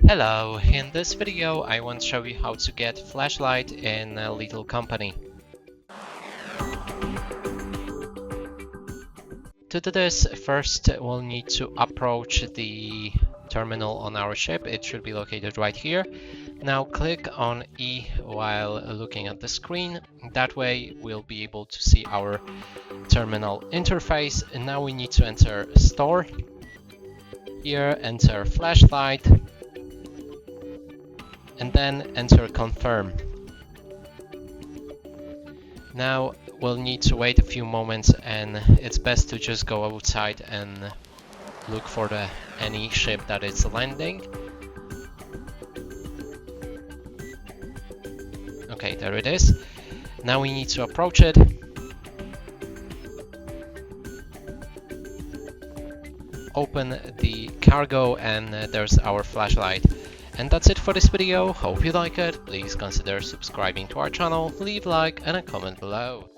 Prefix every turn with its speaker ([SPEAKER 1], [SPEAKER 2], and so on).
[SPEAKER 1] Hello, in this video I want to show you how to get flashlight in a little company. To do this, first we'll need to approach the terminal on our ship. It should be located right here. Now click on E while looking at the screen. That way we'll be able to see our terminal interface. And now we need to enter Store. Here enter flashlight. And then enter Confirm. Now we'll need to wait a few moments, and it's best to just go outside and look for any ship that is landing. Okay, there it is. Now we need to approach it. Open the cargo, and there's our flashlight. And that's it for this video. Hope you like it. Please consider subscribing to our channel, leave a like and a comment below.